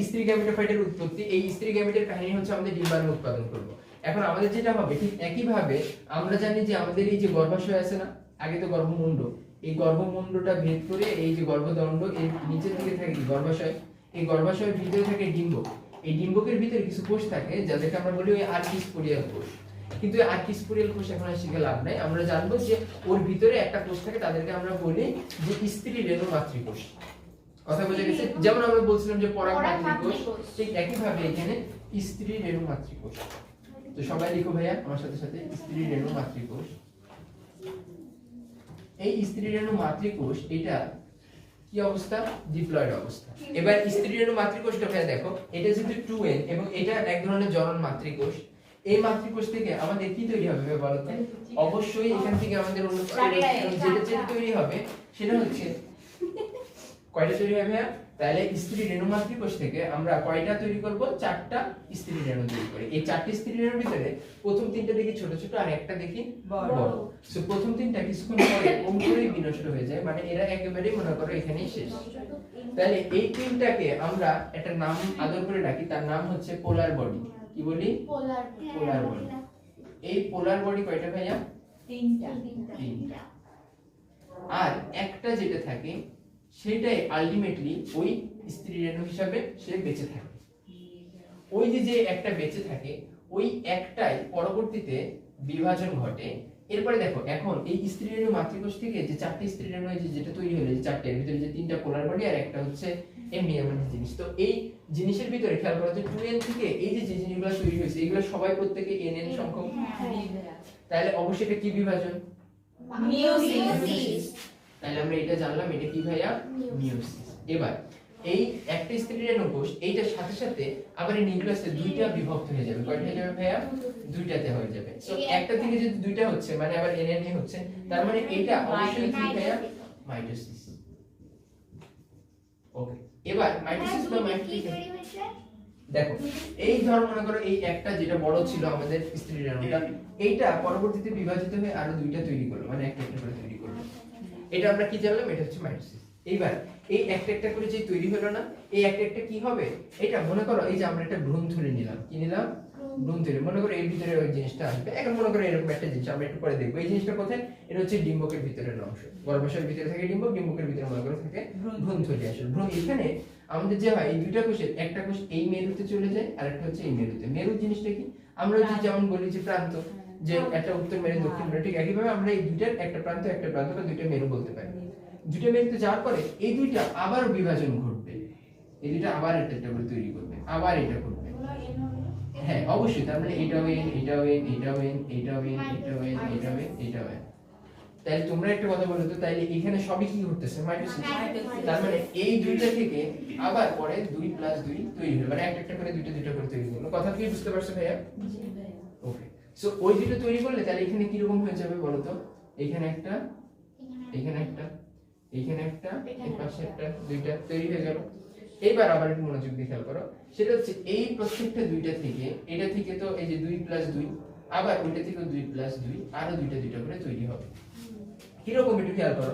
স্ত্রী গ্যামেটোফাইটের উৎপত্তি, এই স্ত্রী গ্যামেটের কাহিনী হচ্ছে আমাদের ডিম্বাণু উৎপাদন করব। এখন আমাদের যেটা হবে ঠিক একই ভাবে আমরা জানি যে আমাদের এই যে গর্ভাশয় আছে না, আগে তো গর্ভমুণ্ড, এই গর্ভমুণ্ডটা ভেদ করে এই যে গর্ভদণ্ড, এই নিচের দিকে থাকে কি গর্ভাশয়, এই গর্ভাশয়ের ভিতরে থাকে ডিম্বক, এই ডিম্বকের ভিতরে কিছু কোষ থাকে যাদেরকে আমরা বলি ওই আর্কিস্পোরিয়াল কোষ। কিন্তু এই আর্কিস্পোরিয়াল কোষ এখন আর শিখে লাভ নাই, আমরা জানবো যে ওর ভিতরে একটা কোষ থাকে, তাদেরকে আমরা বলি যে স্ত্রী রেণু মাতৃকোষ। কথা বোঝা গেছে? যেমন আমরা বলছিলাম যে পরাগ মাতৃকোষ, ঠিক একই ভাবে এখানে স্ত্রী রেণু মাতৃকোষ। তো সবাই লিখো ভাইয়া আমার সাথে সাথে, স্ত্রী রেণু মাতৃকোষ। এই স্ত্রী রেণু মাতৃকোষ এটা কি অবস্থা? ডিপ্লয়েড অবস্থা। এবার স্ত্রী রেণু মাতৃকোষটা ভাইয়া দেখো, এটা যেহেতু 2n এবং এটা এক ধরনের জনন মাতৃকোষ, এই মাতৃকোষ থেকে আমাদের কি তৈরি হবে বলো তো? অবশ্যই এখান থেকে আমাদের অন্য যেটা তৈরি হবে সেটা হচ্ছে কয়টা তৈরি হবে ভাইয়া? তাহলে স্ত্রী রেণু মাতৃকোষ থেকে আমরা কয়টা তৈরি করব? 4টা স্ত্রী রেণু তৈরি করি। এই 4টি স্ত্রী রেণুর ভিতরে প্রথম 3টা দেখি ছোট ছোট আর একটা দেখি বড়। সো প্রথম 3টা কিছুক্ষণ পরে অঙ্কুরেই বিনষ্ট হয়ে যায়, মানে এরা একেবারেই মনে করো এখানেই শেষ। তাহলে এই 3টাকে আমরা একটা নাম আদর করে ডাকি, তার নাম হচ্ছে পোলার বডি। কি বলি? পোলার বডি। এই পোলার বডি কয়টা ভাইয়া? 3টা। আর একটা যেটা থাকে সেটাই আলটিমেটলি ওই স্ত্রী রেণু হিসাবে সে বেঁচে থাকে। ওই যে একটা বেঁচে থাকে, ওই একটাই পরবর্তীতে বিভাজন ঘটে। এরপরে দেখো এখন এই স্ত্রী রেণু মাতৃকোষ থেকে যে 4টি স্ত্রী রেণু যেটা তৈরি হলো, যে 4টের ভিতরে যে 3টা পোলার বডি আর একটা হচ্ছে এমনি এমন জিনিস, তো এই জিনিসের ভিতরে খেয়াল করো যে 2n থেকে এই যে জিনিসগুলো তৈরি হয়েছে এগুলো সবাই প্রত্যেকে nn সংখ্যক, তাহলে অবশ্যই এটা কি বিভাজন? মিয়োসিস। তাহলে আমরা এটা জানলাম, এটা কি ভাইয়া? মিয়োসিস। এবার এই একটা স্ত্রী রেণু কোষ এইটার সাথে সাথে আবার এই নিউক্লিয়াসে 2টা বিভক্ত হয়ে যাবে। কয়টা হয়ে যাবে ভাইয়া? 2টাতে হয়ে যাবে। সো একটা থেকে যদি 2টা হচ্ছে মানে আবার nn হচ্ছে, তার মানে এটা অবশ্যই কি ভাইয়া? মাইটোসিস। ওকে, এবার মাইটোসিস বা মাইটোসিস দেখো, এই ধর মনে করো এই একটা যেটা বড় ছিল আমাদের স্ত্রী রেণুটা, এইটা পরবর্তীতে বিভাজিত হয়ে আরো 2টা তৈরি করলো, মানে একটা একটা করে তৈরি করলো। এটা আমরা কি জানলাম? এটা হচ্ছে মাইটোসিস। এইবার এই একটা একটা করে যে তৈরি হলো না, এই একটা একটা কি হবে? এটা মনে করো এই যে আমরা একটা ভ্রূণ ধরে নিলাম, কি নিলাম? ভ্রূণ ধরে। মনে করো এর ভিতরে ওই জিনিসটা আসবে। এখন মনে করো এরকম একটা জিনিস আমরা একটু পরে দেখবো। এই জিনিসটা কোথায়? এটা হচ্ছে ডিম্বকের ভিতরের অংশ। গর্ভাশয়ের ভিতরে থাকে ডিম্বক, ডিম্বকের ভিতরে মনে করো থাকে ভ্রূণ ধরে। আসলে ভ্রূণ এখানে আমাদের যে হয় এই 2টা কোষের একটা কোষ এই মেরুতে চলে যায় আর একটা হচ্ছে এই মেরুতে। মেরু জিনিসটা কি? আমরা যে যেমন বলি যে প্রান্ত, যে একটা উত্তর মেরু দক্ষিণ মেরু, ঠিক একইভাবে আমরা এই 2টার একটা প্রান্ত বা 2টা মেরু বলতে পারি। 2টা মেরুতে যাওয়ার পরে এই 2টা আবার বিভাজন ঘটবে, এই 2টা আবার একটা একটা করে তৈরি করবে, আবার এটা করবে। হ্যাঁ অবশ্যই, তার মানে এটাও n, এটাও n, এটাও n, এটাও n, এটাও n, এটাও n, এটাও n। তাহলে তোমরা একটা কথা বলো তো, তাহলে এখানে সবই কি ঘটতেছে? মাইটোসিস। তার মানে এই 2টা থেকে আবার পরে 2 + 2 তৈরি হলো, মানে একটা একটা করে 2টা করে তৈরি হলো। কথা কি বুঝতে পারছো ভাইয়া? ওকে, সো ওই 2টা তৈরি করলে তাহলে এখানে কি রকম হয়ে যাবে বলো তো? এখানে একটা, এখানে একটা, এখানে একটা, এই পাশে একটা, 2টা তৈরি হয়ে গেল। এইবার আবার একটু মনোযোগ দিয়ে খেয়াল করো, সেটা হচ্ছে এই প্রত্যেকটা 2টা থেকে, এটা থেকে তো এই যে 2 + 2, আবার ওইটা থেকে 2 + 2, আরো 2টা করে তৈরি হবে। কি রকম একটু খেয়াল করো,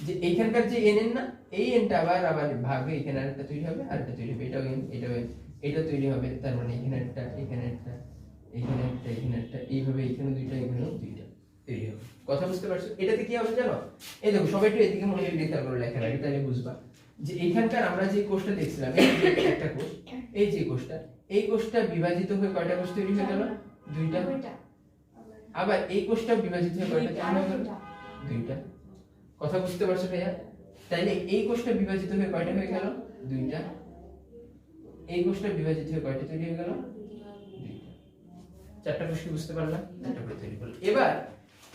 যে এইখানকার যে nn না, এই nটা আবার ভাগ হয়ে এখানে আরেকটা তৈরি হবে, আরেকটা তৈরি হবে, এটাও n, এটাও n, এটা তৈরি হবে। তার মানে এখানে একটা, এখানে একটা, এখানে একটা, এখানে একটা, এইভাবে এখানে 2টা, এখানেও 2টা তৈরি হবে। কথা বুঝতে পারছো? এটাতে কি হবে জানো? এই দেখো সবাই একটু এদিকে মনোযোগ দিয়ে খেয়াল করো লেখার আগে, তাহলে বুঝবা যে এইখানকার আমরা যে কোষটা দেখছিলাম, এই যে একটা কোষ, এই যে কোষটা, এই কোষটা বিভাজিত হয়ে কয়টা কোষ তৈরি হয়ে গেল? 2টা। আবার এই কোষটা বিভাজিত হয়ে কয়টা তৈরি হয়ে গেল? 2টা। কথা বুঝতে পারছো ভাইয়া? তাইলে এই কোষটা বিভাজিত হয়ে কয়টা হয়ে গেল? 2টা। এই কোষটা বিভাজিত হয়ে কয়টা তৈরি হয়ে গেল? 2টা। 4টা কোষ কি বুঝতে পারলাম? 4টা করে তৈরি করলাম। এবার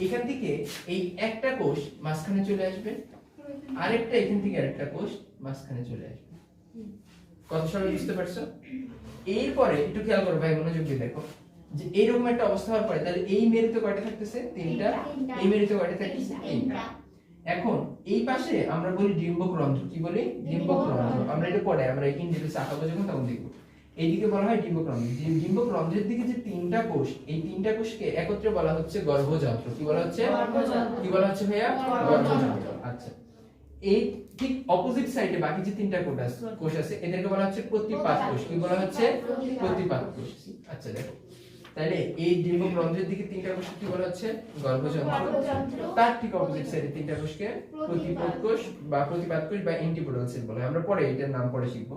এখান থেকে এই একটা কোষ মাঝখানে চলে আসবে, আরেকটা এখান থেকে আরেকটা কোষ মাঝখানে চলে আসবে। কথা সবাই বুঝতে পারছো? এরপরে একটু খেয়াল করো ভাই, মনোযোগ দিয়ে দেখো, যে এইরকম একটা অবস্থা হওয়ার পরে তাহলে এই মেরুতে কয়টা থাকতেছে? 3টা। এই মেরুতে কয়টা থাকতেছে? 3টা। এখন এই পাশে আমরা বলি ডিম্বক রন্ধ্র। কি বলি? ডিম্বক রন্ধ্র। আমরা এটা পরে আমরা ইন ডিটেইলস আঁকাবো যখন তখন দেখব। এইদিকে বলা হয় ডিম্বক রন্ধ্র। যে ডিম্বক রন্ধ্রের দিকে যে 3টা কোষ, এই 3টা কোষকে একত্রে বলা হচ্ছে গর্ভযন্ত্র। কি বলা হচ্ছে? গর্ভযন্ত্র। কি বলা হচ্ছে ভাইয়া? গর্ভযন্ত্র। আচ্ছা, এই ঠিক অপোজিট সাইডে বাকি যে তিনটা কোষ আছে এদেরকে বলা হচ্ছে প্রতিপাত কোষ। কি বলা হচ্ছে? প্রতিপাত কোষ। আচ্ছা দেখো, তাহলে এই ডিম্বক রন্ধ্রের দিকে তিনটা কোষ কি বলা হচ্ছে? গর্ভযন্ত্র। তার ঠিক অপোজিট সাইডে তিনটা কোষকে প্রতিপাত কোষ বা প্রতিপাত কোষ বা এন্টিপোডাল সেল বলে। আমরা পরে এটার নাম পরে শিখবো।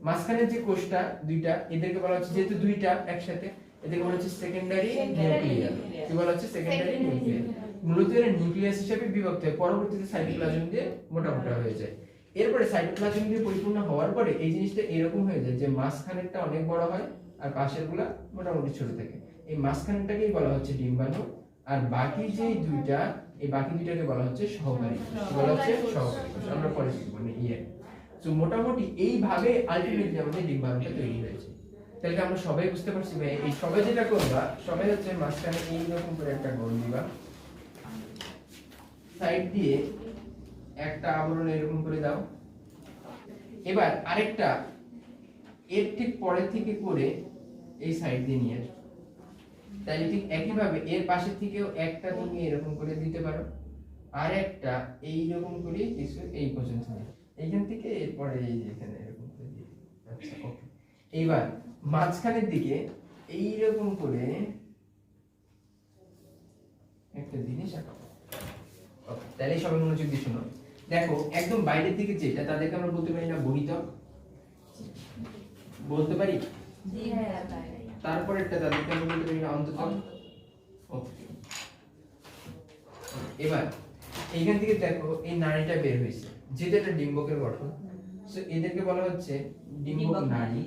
মাঝখানে যে কোষটা দুইটা, এদেরকে বলা হচ্ছে, যেহেতু দুইটা একসাথে, এদেরকে বলা হচ্ছে সেকেন্ডারি নিউক্লিয়ার। কি বলা হচ্ছে? Secondary nuclear. মূলত এরা নিউক্লিয়াস হিসেবে বিভক্ত হয়, পরবর্তীতে সাইটোপ্লাজম দিয়ে মোটা মোটা হয়ে যায়। এরপরে সাইটোপ্লাজম দিয়ে পরিপূর্ণ হওয়ার পরে এই জিনিসটা এরকম হয়ে যায় যে মাঝখানেরটা অনেক বড় হয় আর পাশেরগুলা মোটামুটি ছোট থাকে। এই মাঝখানটাকেই বলা হচ্ছে ডিম্বাণু, আর বাকি যে দুইটা, এই বাকি দুইটাকে বলা হচ্ছে সহকারী কোষ। বলা হচ্ছে সহকারী কোষ। আমরা পরে শিখব মানে তো মোটামুটি এইভাবে আলটিমেটলি আমাদের ডিম্বাণুটা তৈরি হয়েছে। তাহলে আমরা সবাই বুঝতে পারছি ভাই, এই সবাই যেটা করবা, সবাই হচ্ছে মাঝখানে এইরকম করে একটা গোল দিবা, সাইড দিয়ে একটা আবরণ এরকম করে দাও। এবার আরেকটা এর ঠিক পরে থেকে করে এই সাইড দিয়ে নিয়ে আসো। তাহলে ঠিক একইভাবে এর পাশে থেকেও একটা তুমি এরকম করে দিতে পারো, আর একটা এইরকম করে কিছু এই পর্যন্ত নিয়ে এইখান থেকে এরপরে এই যেখানে এরকম করে দিয়ে। আচ্ছা ওকে, এইবার মাঝখানের দিকে এইরকম করে একটা জিনিস আঁকাও। ওকে, তাহলে সবাই মনোযোগ দিয়ে শোনো। দেখো একদম বাইরের দিকে যেটা, তাদেরকে আমরা বলতে পারি না বহিতক? বলতে পারি? জি হ্যাঁ। তারপরেরটা তাদেরকে আমরা বলতে পারি না অন্ততক? ওকে, এবার এইখান থেকে দেখো এই নাড়িটা বের হয়েছে, যেটা একটা ডিম্বকের গঠন। সো এদেরকে বলা হচ্ছে ডিম্বক নাড়ি,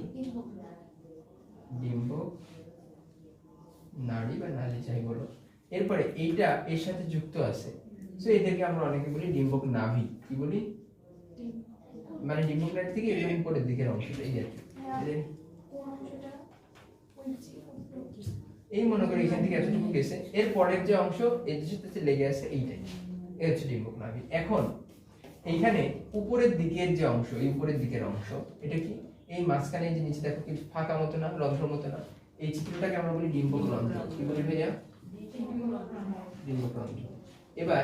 ডিম্বক নাড়ি বা নালী যাই বলো। এরপরে এইটা এর সাথে যুক্ত আছে, সো এদেরকে আমরা অনেকে বলি ডিম্বক নাভি। কি বলি? মানে ডিম্বক নাড়ি থেকে এরকম উপরের দিকের অংশটা এই আর কি। এই মনে করি এখান থেকে এতটুকু গেছে, এর পরের যে অংশ এর সাথে লেগে আছে এইটাই, এই হচ্ছে ডিম্বক নাভি। এখন এইখানে উপরের দিকের যে অংশ, এই উপরের দিকের অংশ এটা কি? এই মাঝখানে যে নিচে দেখো কি ফাঁকা মতো না, রন্ধ্র মতো না, এই চিত্রটাকে আমরা বলি ডিম্বক রন্ধ্র। কি বলি ভাইয়া? ডিম্বক রন্ধ্র। এবার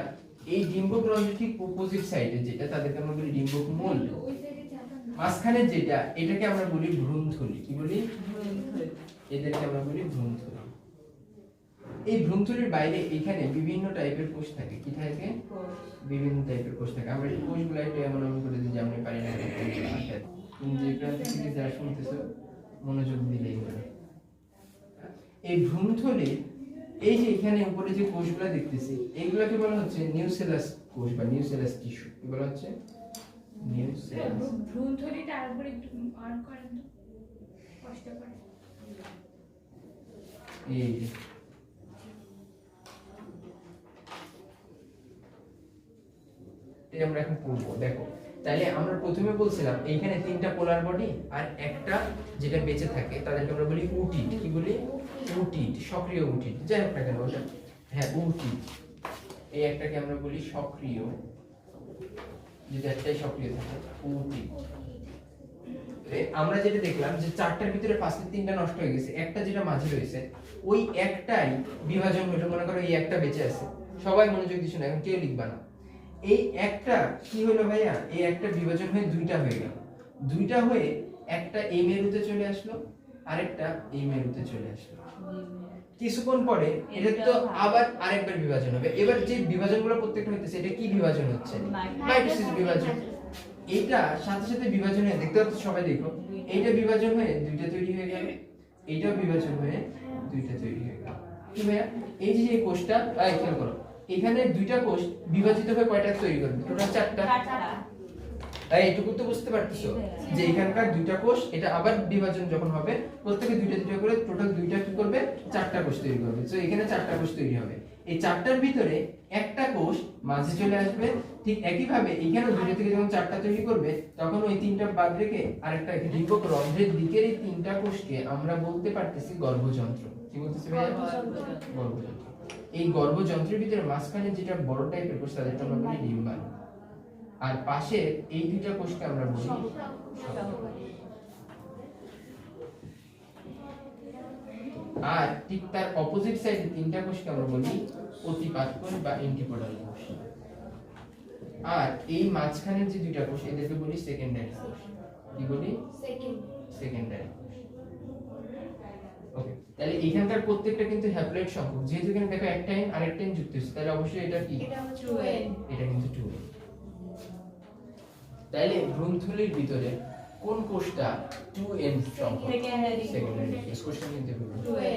এই ডিম্বক রন্ধ্র ঠিক অপোজিট সাইডে যেটা, তাদেরকে আমরা বলি ডিম্বক মূল। মাঝখানে যেটা, এটাকে আমরা বলি ভ্রূণথলি। কি বলি? এদেরকে আমরা বলি ভ্রূণথলি। এই ভ্রূণথলির বাইরে এখানে বিভিন্ন টাইপের কোষ থাকে। কি থাকে? বিভিন্ন টাইপের কোষ থাকে। আমরা এই কোষগুলো একটু এমন করে দিই যে আমরা পারি না। তুমি যেটা থেকে যা শুনতেছো মনোযোগ দিলেই হবে। এই ভ্রূণথলির এই যে এখানে উপরে যে কোষগুলো দেখতেছি, এইগুলোকে বলা হচ্ছে নিউসেলাস কোষ বা নিউসেলাস টিস্যু। কি বলা হচ্ছে? নিউসেলাস। ভ্রূণথলিটা আরেকবার একটু অন করেন তো, কষ্ট করে। এই আমরা এখন পড়বো। দেখো তাহলে আমরা প্রথমে বলছিলাম এইখানে তিনটা পোলার বডি আর একটা যেটা বেঁচে থাকে, তাদেরকে আমরা বলি উটিড। কি বলি? উটিড, সক্রিয় উটিড। যাই হোক না কেন ওটা, হ্যাঁ উটিড। এই একটাকে আমরা বলি সক্রিয়, যেটা একটাই সক্রিয় থাকে, উটিড। আমরা যেটা দেখলাম যে চারটার ভিতরে ফার্স্টে তিনটা নষ্ট হয়ে গেছে, একটা যেটা মাঝে রয়েছে ওই একটাই বিভাজন হলো। মনে করো এই একটা বেঁচে আছে, সবাই মনোযোগ দিচ্ছ না, এখন কেউ লিখবা না। এই একটা কি হলো ভাইয়া? এই একটা বিভাজন হয়ে দুইটা হয়ে গেল, দুইটা হয়ে একটা এই মেরুতে চলে আসলো, আরেকটা এই মেরুতে চলে আসলো। কিছুক্ষণ পরে এটা তো আবার আরেকবার বিভাজন হবে। এবার যে বিভাজনগুলো প্রত্যেকটা হইতেছে, এটা কি বিভাজন হচ্ছে? মাইটোসিস বিভাজন। এইটা সাথে সাথে বিভাজন হয়ে, দেখতে পাচ্ছ সবাই দেখো, এইটা বিভাজন হয়ে দুইটা তৈরি হয়ে গেল, এইটাও বিভাজন হয়ে দুইটা তৈরি হয়ে গেল। কি ভাইয়া? এই যে কোষটা খেয়াল করো, এখানে দুইটা কোষ বিভাজিত হয়ে কয়টা তৈরি করবে? টোটাল চারটা। এইটুকু তো বুঝতে পারতেছো যে এখানকার দুইটা কোষ, এটা আবার বিভাজন যখন হবে প্রত্যেকে দুইটা দুইটা করে টোটাল দুইটা কি করবে? চারটা কোষ তৈরি করবে। তো এখানে চারটা কোষ তৈরি হবে। এই চারটার ভিতরে একটা কোষ মাঝে চলে আসবে। ঠিক একই ভাবে এখানেও দুইটা থেকে যখন চারটা তৈরি করবে, তখন ওই তিনটা বাদ রেখে আরেকটা ডিম্বক রন্ধ্রের দিকের এই তিনটা কোষকে আমরা বলতে পারতেছি গর্ভযন্ত্র। কি বলতেছি ভাইয়া? গর্ভযন্ত্র। এই গর্ভযন্ত্রের ভিতরে মাঝখানে যেটা বড় টাইপের কোষ, তাদেরকে আমরা বলি ডিম্বাণু, আর পাশে এই দুইটা কোষকে আমরা বলি আর ঠিক তার অপোজিট সাইডে তিনটা কোষকে আমরা বলি প্রতিপাত কোষ বা এন্টিপোডাল কোষ। আর এই মাঝখানের যে দুইটা কোষ এদেরকে বলি সেকেন্ডারি কোষ। কি বলি? সেকেন্ডারি। ওকে, তাহলে এখানকার প্রত্যেকটা কিন্তু হ্যাপ্লয়েড সংখ্যক। যেহেতু এখানে দেখো একটা n আরেকটা n যুক্ত হচ্ছে, তাহলে অবশ্যই এটা কি? এটা কিন্তু 2n। তাহলে ভ্রূণথলির ভিতরে কোন কোষটা 2n সংখ্যক? সেকেন্ডারি কোষটা কিন্তু 2n।